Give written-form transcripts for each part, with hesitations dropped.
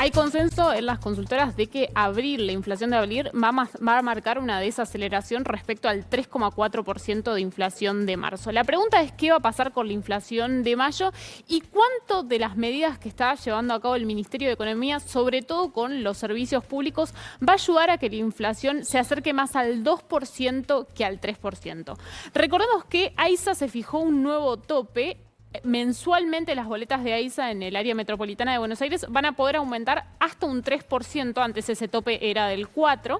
Hay consenso en las consultoras de que abril, la inflación de abril, va a marcar una desaceleración respecto al 3,4% de inflación de marzo. La pregunta es qué va a pasar con la inflación de mayo y cuánto de las medidas que está llevando a cabo el Ministerio de Economía, sobre todo con los servicios públicos, va a ayudar a que la inflación se acerque más al 2% que al 3%. Recordemos que AISA se fijó un nuevo tope. Mensualmente las boletas de AISA en el área metropolitana de Buenos Aires van a poder aumentar hasta un 3%, antes ese tope era del 4%.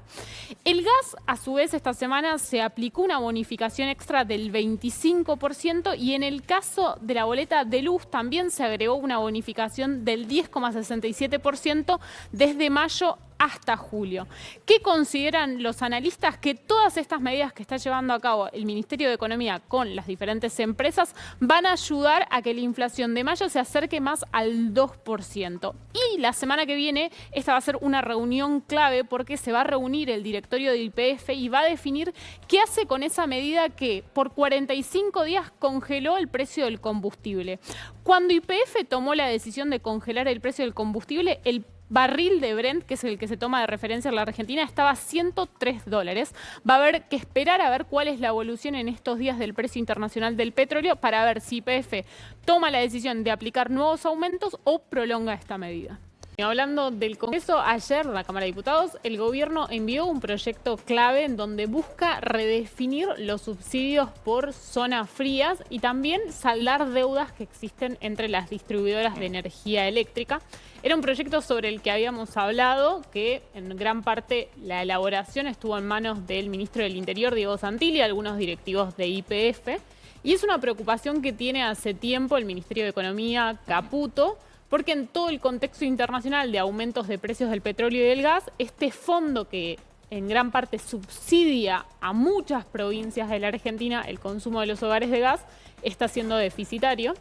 El gas, a su vez, esta semana se aplicó una bonificación extra del 25% y en el caso de la boleta de luz también se agregó una bonificación del 10,67% desde mayo hasta julio. ¿Qué consideran los analistas? Que todas estas medidas que está llevando a cabo el Ministerio de Economía con las diferentes empresas van a ayudar a que la inflación de mayo se acerque más al 2%. Y la semana que viene esta va a ser una reunión clave porque se va a reunir el directorio de YPF y va a definir qué hace con esa medida que por 45 días congeló el precio del combustible. Cuando YPF tomó la decisión de congelar el precio del combustible, el barril de Brent, que es el que se toma de referencia en la Argentina, estaba a $103. Va a haber que esperar a ver cuál es la evolución en estos días del precio internacional del petróleo para ver si YPF toma la decisión de aplicar nuevos aumentos o prolonga esta medida. Hablando del Congreso, ayer en la Cámara de Diputados, el gobierno envió un proyecto clave en donde busca redefinir los subsidios por zonas frías y también saldar deudas que existen entre las distribuidoras de energía eléctrica. Era un proyecto sobre el que habíamos hablado, que en gran parte la elaboración estuvo en manos del ministro del Interior, Diego Santilli, y algunos directivos de YPF. Y es una preocupación que tiene hace tiempo el Ministerio de Economía, Caputo, porque en todo el contexto internacional de aumentos de precios del petróleo y del gas, este fondo que en gran parte subsidia a muchas provincias de la Argentina el consumo de los hogares de gas, está siendo deficitario.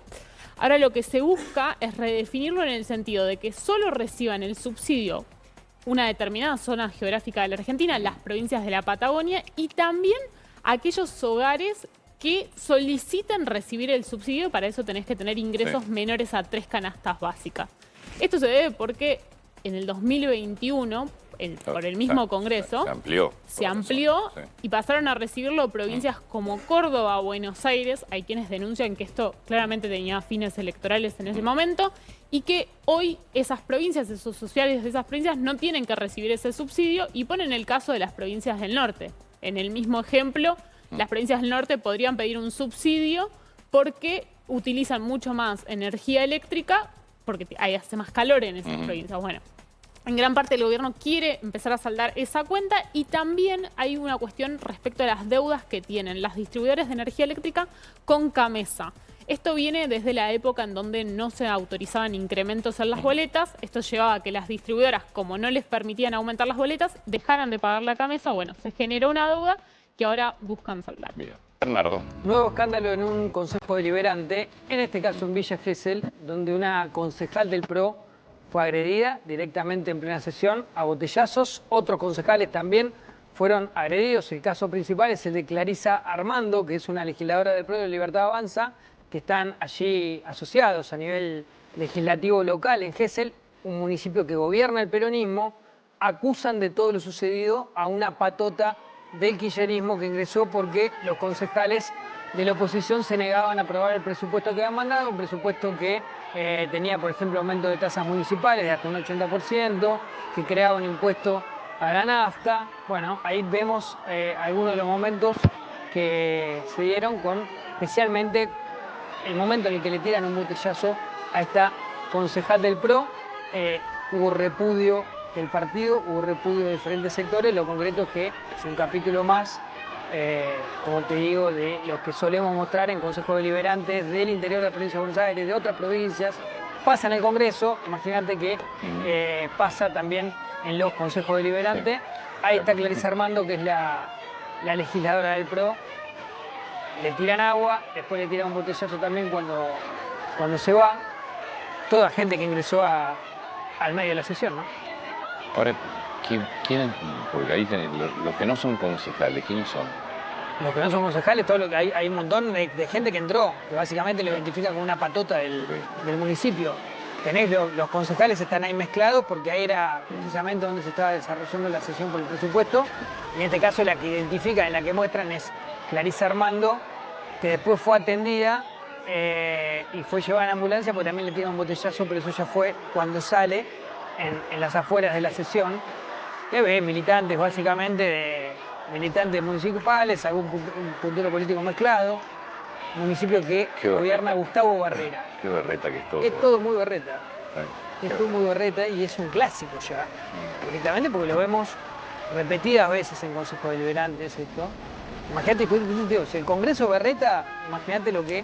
Ahora lo que se busca es redefinirlo en el sentido de que solo reciban el subsidio una determinada zona geográfica de la Argentina, las provincias de la Patagonia, y también aquellos hogares que soliciten recibir el subsidio. Para eso tenés que tener ingresos menores a 3 canastas básicas. Esto se debe porque en el 2021, por el mismo Congreso, se amplió y pasaron a recibirlo provincias como Córdoba, Buenos Aires. Hay quienes denuncian que esto claramente tenía fines electorales en ese momento y que hoy esas provincias, esos sociales de esas provincias no tienen que recibir ese subsidio, y ponen el caso de las provincias del norte. En el mismo ejemplo, las provincias del norte podrían pedir un subsidio porque utilizan mucho más energía eléctrica, porque hace más calor en esas provincias. Bueno, en gran parte el gobierno quiere empezar a saldar esa cuenta, y también hay una cuestión respecto a las deudas que tienen las distribuidoras de energía eléctrica con CAMESA. Esto viene desde la época en donde no se autorizaban incrementos en las boletas. Esto llevaba a que las distribuidoras, como no les permitían aumentar las boletas, dejaran de pagar la CAMESA. Bueno, se generó una deuda que ahora buscan saldar. Bien. Bernardo. Nuevo escándalo en un consejo deliberante, en este caso en Villa Gesell, donde una concejal del PRO fue agredida directamente en plena sesión a botellazos. Otros concejales también fueron agredidos. El caso principal es el de Clarisa Armando, que es una legisladora del PRO de Libertad Avanza, que están allí asociados a nivel legislativo local en Gesell, un municipio que gobierna el peronismo. Acusan de todo lo sucedido a una patota del kirchnerismo que ingresó porque los concejales de la oposición se negaban a aprobar el presupuesto que habían mandado, un presupuesto que tenía, por ejemplo, aumento de tasas municipales de hasta un 80%, que creaba un impuesto a la nafta. Bueno, ahí vemos algunos de los momentos que se dieron, con especialmente el momento en el que le tiran un botellazo a esta concejal del PRO. Hubo repudio del partido, hubo repudio de diferentes sectores. Lo concreto es que es un capítulo más, como te digo, de los que solemos mostrar en consejos deliberantes del interior de la provincia de Buenos Aires, de otras provincias. Pasa en el Congreso, imagínate que pasa también en los consejos deliberantes. Ahí está Clarisa Armando, que es la legisladora del PRO. Le tiran agua, después le tiran un botellazo también cuando se va. Toda gente que ingresó al medio de la sesión, ¿no? Ahora, ¿quiénes? Porque ahí los que no son concejales, ¿quiénes son? Los que no son concejales, todo lo que hay un montón de gente que entró, que básicamente lo identifica como una patota del municipio. tenés los concejales están ahí mezclados porque ahí era precisamente donde se estaba desarrollando la sesión por el presupuesto. Y en este caso la que identifican, en la que muestran es Clarisa Armando, que después fue atendida y fue llevada en ambulancia porque también le tiran un botellazo, pero eso ya fue cuando sale en las afueras de la sesión. Que ve militantes básicamente militantes municipales, algún puntero político mezclado, municipio que gobierna Gustavo Barrera. Qué berreta que es todo. Es todo muy berreta. Es todo muy berreta y es un clásico ya. Directamente porque lo vemos repetidas veces en consejos deliberantes esto. Imagínate, si el Congreso berreta, imagínate lo que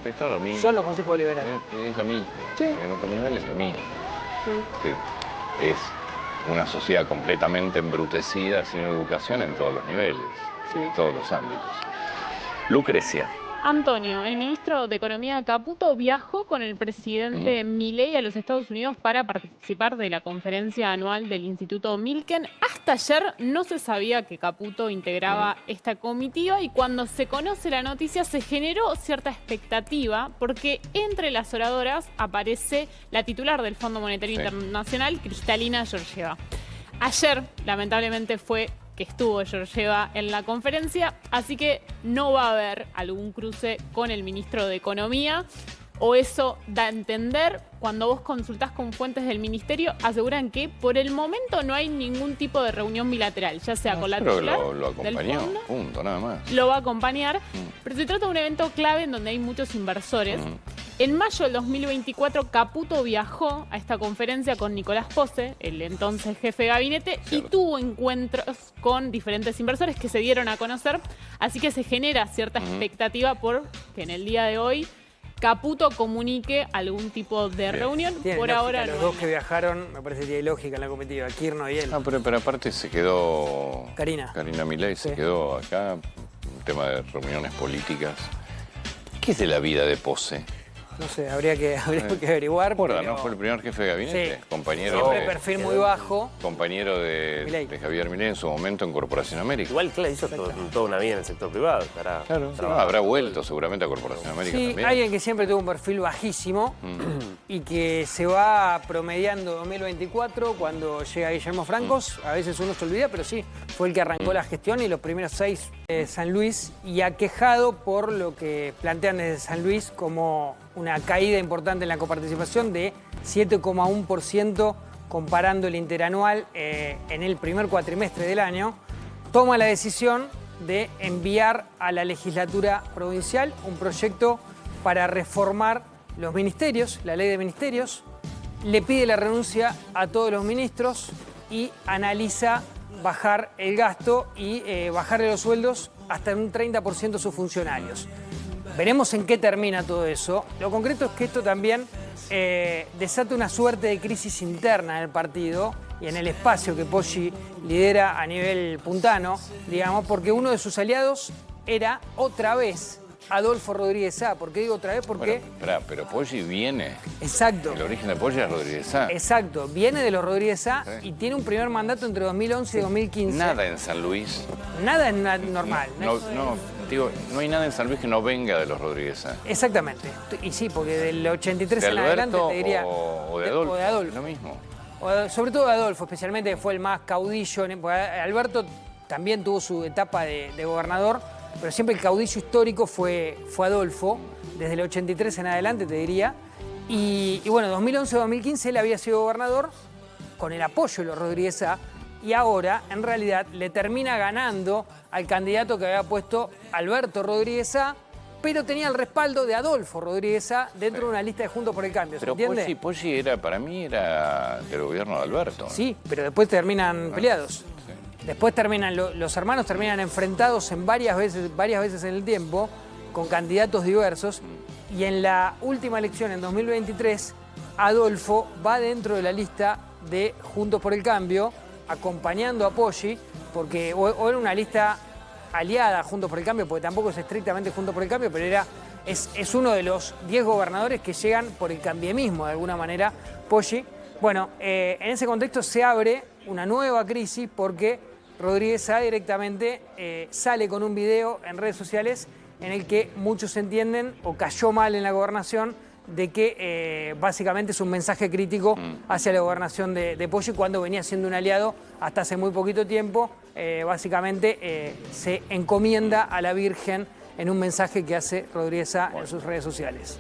son los consejos deliberantes. Es lo mismo. Sí. En otro nivel es lo mismo. Sí. Es una sociedad completamente embrutecida, sin educación en todos los niveles, en todos los ámbitos. Lucrecia. Antonio, el ministro de Economía Caputo viajó con el presidente Milei a los Estados Unidos para participar de la conferencia anual del Instituto Milken. Hasta ayer no se sabía que Caputo integraba esta comitiva y cuando se conoce la noticia se generó cierta expectativa porque entre las oradoras aparece la titular del Fondo Monetario Internacional, Kristalina Georgieva. Ayer, lamentablemente, fue que estuvo Georgieva en la conferencia, así que no va a haber algún cruce con el ministro de Economía, o eso da a entender. Cuando vos consultás con fuentes del ministerio, aseguran que por el momento no hay ningún tipo de reunión bilateral, ya sea con la titular lo acompañó, del fondo, punto, nada más. lo va a acompañar, pero se trata de un evento clave en donde hay muchos inversores. En mayo del 2024, Caputo viajó a esta conferencia con Nicolás Posse, el entonces jefe de gabinete, y tuvo encuentros con diferentes inversores que se dieron a conocer. Así que se genera cierta expectativa por que en el día de hoy Caputo comunique algún tipo de reunión. Tiene por lógica, ahora los no. dos que viajaron, me parece que tiene lógica en la comitiva, Kirno y él. No, pero aparte se quedó... Karina Milei se quedó acá, un tema de reuniones políticas. ¿Qué es de la vida de Posse? No sé, habría que averiguar. Recuerda, pero... ¿no? Fue el primer jefe de gabinete, compañero siempre de... perfil muy bajo. Compañero de Javier Milei en su momento en Corporación América. Igual, claro, hizo toda una vida en el sector privado. Claro, habrá vuelto seguramente a Corporación América también. Alguien que siempre tuvo un perfil bajísimo y que se va promediando 2024 cuando llega Guillermo Francos. A veces uno se olvida, pero sí, fue el que arrancó la gestión y los primeros 6 de San Luis y aquejado por lo que plantean desde San Luis como una caída importante en la coparticipación de 7,1% comparando el interanual en el primer cuatrimestre del año, toma la decisión de enviar a la legislatura provincial un proyecto para reformar los ministerios, la ley de ministerios, le pide la renuncia a todos los ministros y analiza bajar el gasto y bajarle los sueldos hasta en un 30% a sus funcionarios. Veremos en qué termina todo eso. Lo concreto es que esto también desata una suerte de crisis interna en el partido y en el espacio que Poggi lidera a nivel puntano, digamos, porque uno de sus aliados era otra vez Adolfo Rodríguez Sá. ¿Por qué digo otra vez? Porque... pero Poggi viene... Exacto. El origen de Poggi es Rodríguez Sá. Exacto. Viene de los Rodríguez Sá y tiene un primer mandato entre 2011 y 2015. Nada en San Luis. Nada es normal. No hay nada en San Luis que no venga de los Rodríguez Sá. Exactamente. Y sí, porque del 83 de en Alberto adelante te diría... o de Adolfo. O de Adolfo. Lo mismo. Sobre todo de Adolfo, especialmente que fue el más caudillo. Alberto también tuvo su etapa de gobernador, pero siempre el caudillo histórico fue Adolfo, desde el 83 en adelante te diría. Y bueno, 2011-2015 él había sido gobernador con el apoyo de los Rodríguez Sá y ahora en realidad le termina ganando al candidato que había puesto Alberto Rodríguez Sá, pero tenía el respaldo de Adolfo Rodríguez Sá dentro de una lista de Juntos por el Cambio, ¿se entiende? Poggi para mí era del gobierno de Alberto. Sí, pero después terminan peleados. Después terminan, los hermanos terminan enfrentados en varias veces en el tiempo, con candidatos diversos, y en la última elección, en 2023, Adolfo va dentro de la lista de Juntos por el Cambio, acompañando a Poggi, porque o era una lista aliada a Juntos por el Cambio, porque tampoco es estrictamente Juntos por el Cambio, pero es uno de los 10 gobernadores que llegan por el cambiemismo, de alguna manera, Poggi. Bueno, en ese contexto se abre una nueva crisis porque Rodríguez Sá directamente sale con un video en redes sociales en el que muchos entienden, o cayó mal en la gobernación, de que básicamente es un mensaje crítico hacia la gobernación de Poggi cuando venía siendo un aliado hasta hace muy poquito tiempo. Básicamente se encomienda a la Virgen en un mensaje que hace Rodríguez A en sus redes sociales.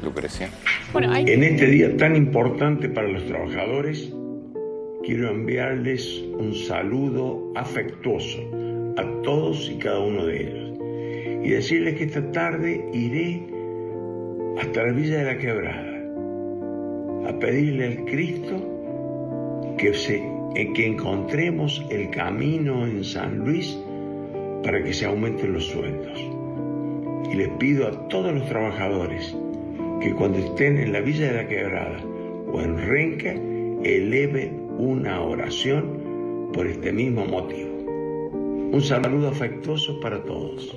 Lucrecia. Bueno, En este día tan importante para los trabajadores, quiero enviarles un saludo afectuoso a todos y cada uno de ellos y decirles que esta tarde iré hasta la Villa de la Quebrada a pedirle al Cristo que encontremos el camino en San Luis para que se aumenten los sueldos. Y les pido a todos los trabajadores que cuando estén en la Villa de la Quebrada o en Renca eleven una oración por este mismo motivo. Un saludo afectuoso para todos.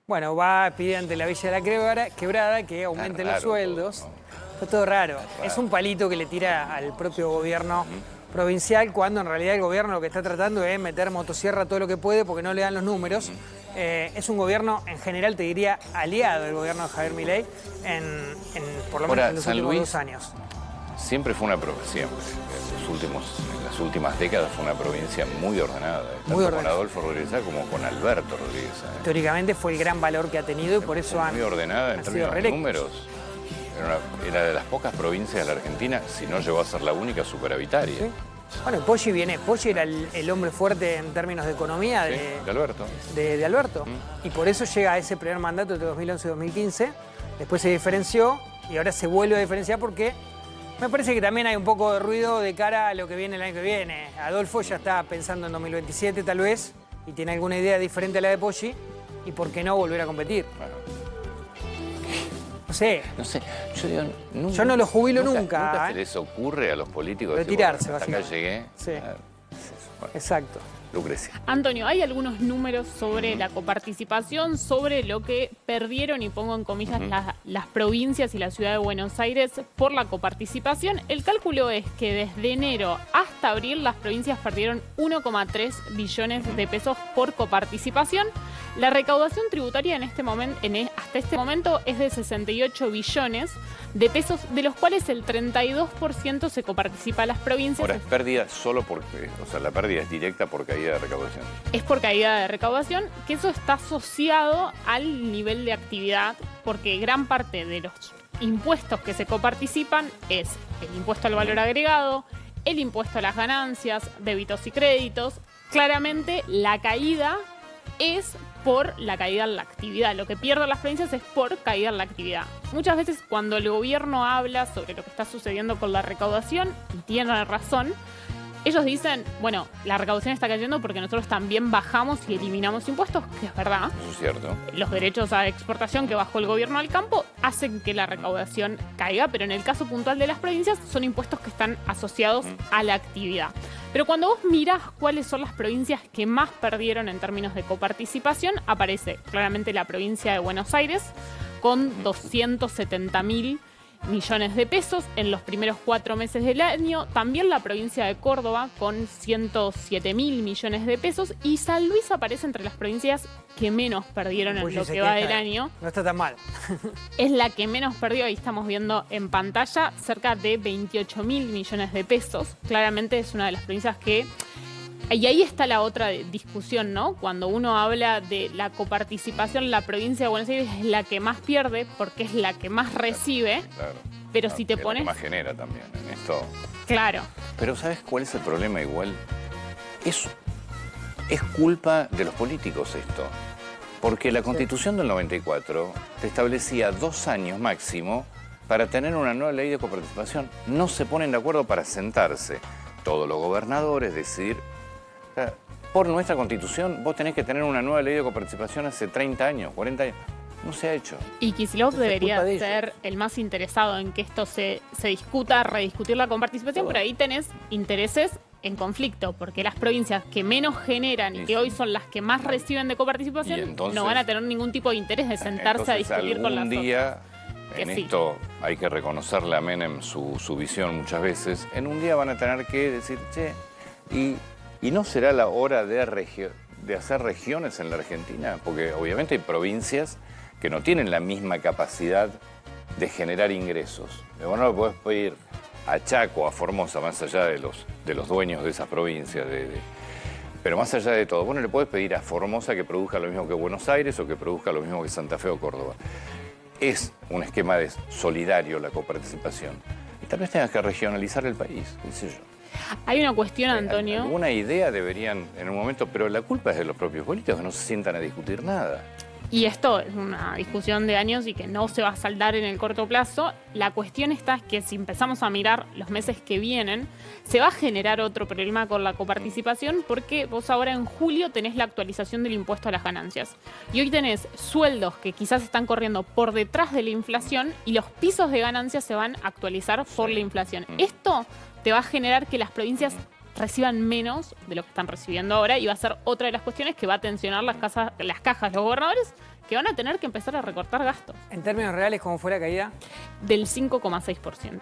Bueno, va a pedir ante la Villa de la Quebrada que aumenten los sueldos. Todo, ¿no? Está todo raro. Es un palito que le tira al propio gobierno provincial cuando en realidad el gobierno lo que está tratando es meter motosierra todo lo que puede porque no le dan los números. Es un gobierno, en general te diría, aliado del gobierno de Javier Milei por lo menos en los últimos 2 años. Siempre fue una provincia, en las últimas décadas fue una provincia muy ordenada, tanto con Adolfo Rodríguez A como con Alberto Rodríguez A. Teóricamente fue el gran valor que ha tenido y por eso muy ordenada en términos de números. Era de las pocas provincias de la Argentina, si no llegó a ser la única, superavitaria. ¿Sí? Bueno, Poggi era el hombre fuerte en términos de economía de Alberto. De Alberto. Y por eso llega a ese primer mandato entre 2011 y 2015. Después se diferenció y ahora se vuelve a diferenciar porque me parece que también hay un poco de ruido de cara a lo que viene el año que viene. Adolfo ya está pensando en 2027 tal vez y tiene alguna idea diferente a la de Poggi y por qué no volver a competir. Bueno. No sé. No sé, yo digo, yo no lo jubilo nunca. Nunca se les ocurre a los políticos retirarse, decir, bueno, hasta acá llegué. Sí. Bueno. Exacto. Lucrecia. Antonio, hay algunos números sobre la coparticipación, sobre lo que perdieron, y pongo en comillas, las provincias y la ciudad de Buenos Aires por la coparticipación. El cálculo es que desde enero hasta abril las provincias perdieron 1,3 billones de pesos por coparticipación. La recaudación tributaria hasta este momento es de 68 billones de pesos, de los cuales el 32% se coparticipa a las provincias. Ahora, es pérdida solo porque, o sea, la pérdida es directa por caída de recaudación. Es por caída de recaudación, que eso está asociado al nivel de actividad, porque gran parte de los impuestos que se coparticipan es el impuesto al valor agregado, el impuesto a las ganancias, débitos y créditos. Claramente la caída es por la caída en la actividad. Lo que pierden las provincias es por caída en la actividad. Muchas veces cuando el gobierno habla sobre lo que está sucediendo con la recaudación, y tiene razón, ellos dicen, bueno, la recaudación está cayendo porque nosotros también bajamos y eliminamos impuestos, que es verdad. Eso es cierto. Los derechos a exportación que bajó el gobierno al campo hacen que la recaudación caiga, pero en el caso puntual de las provincias son impuestos que están asociados a la actividad. Pero cuando vos mirás cuáles son las provincias que más perdieron en términos de coparticipación, aparece claramente la provincia de Buenos Aires con 270.000 millones de pesos en los primeros 4 meses del año. También la provincia de Córdoba con 107.000 millones de pesos. Y San Luis aparece entre las provincias que menos perdieron en lo que va del año. No está tan mal. Es la que menos perdió, ahí estamos viendo en pantalla, cerca de 28.000 millones de pesos. Claramente es una de las provincias que... Y ahí está la otra discusión, ¿no? Cuando uno habla de la coparticipación, la provincia de Buenos Aires es la que más pierde porque es la que más recibe. Claro. Pero si te pones... Es la que más genera también en esto. Claro. Pero ¿sabes cuál es el problema igual? Es culpa de los políticos esto. Porque la Constitución del 94 te establecía 2 años máximo para tener una nueva ley de coparticipación. No se ponen de acuerdo para sentarse todos los gobernadores, decidir... O sea, por nuestra Constitución, vos tenés que tener una nueva ley de coparticipación hace 30 años, 40 años. No se ha hecho. Y Kicillof debería ser el más interesado en que esto se discuta, rediscutir la coparticipación, pero ahí tenés intereses en conflicto, porque las provincias que menos generan y que hoy son las que más reciben de coparticipación, entonces, no van a tener ningún tipo de interés de sentarse a discutir con las otras. En esto hay que reconocerle a Menem su visión muchas veces. En un día van a tener que decir, che, ¿y no será la hora de hacer regiones en la Argentina? Porque obviamente hay provincias que no tienen la misma capacidad de generar ingresos. Vos no lo podés pedir a Chaco, a Formosa, más allá de los dueños de esas provincias, pero más allá de todo, vos no le podés pedir a Formosa que produzca lo mismo que Buenos Aires o que produzca lo mismo que Santa Fe o Córdoba. Es un esquema solidario la coparticipación. Y tal vez tengas que regionalizar el país, qué sé yo. Hay una cuestión, Antonio. Alguna idea deberían en un momento, pero la culpa es de los propios políticos que no se sientan a discutir nada. Y esto es una discusión de años y que no se va a saldar en el corto plazo. La cuestión está es que si empezamos a mirar los meses que vienen, se va a generar otro problema con la coparticipación porque vos ahora en julio tenés la actualización del impuesto a las ganancias. Y hoy tenés sueldos que quizás están corriendo por detrás de la inflación y los pisos de ganancias se van a actualizar por la inflación. Esto te va a generar que las provincias reciban menos de lo que están recibiendo ahora y va a ser otra de las cuestiones que va a tensionar las cajas de los gobernadores que van a tener que empezar a recortar gastos. En términos reales, ¿cómo fue la caída? Del 5,6%.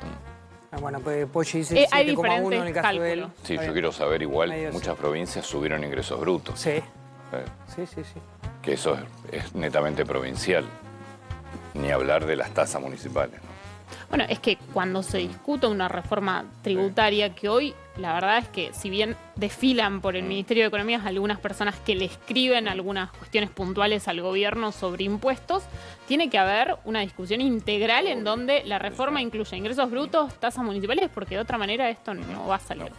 Bueno, pues Poggi dice hay 7,1 en el caso de él. cálculos. Sí, yo quiero saber igual, Medio muchas provincias subieron ingresos brutos. Sí. Eh, Sí, sí, sí. Que eso es netamente provincial. Ni hablar de las tasas municipales, ¿no? Bueno, es que cuando se discuta una reforma tributaria, que hoy la verdad es que si bien desfilan por el Ministerio de Economía algunas personas que le escriben algunas cuestiones puntuales al gobierno sobre impuestos, tiene que haber una discusión integral en donde la reforma incluya ingresos brutos, tasas municipales, porque de otra manera esto no va a salir.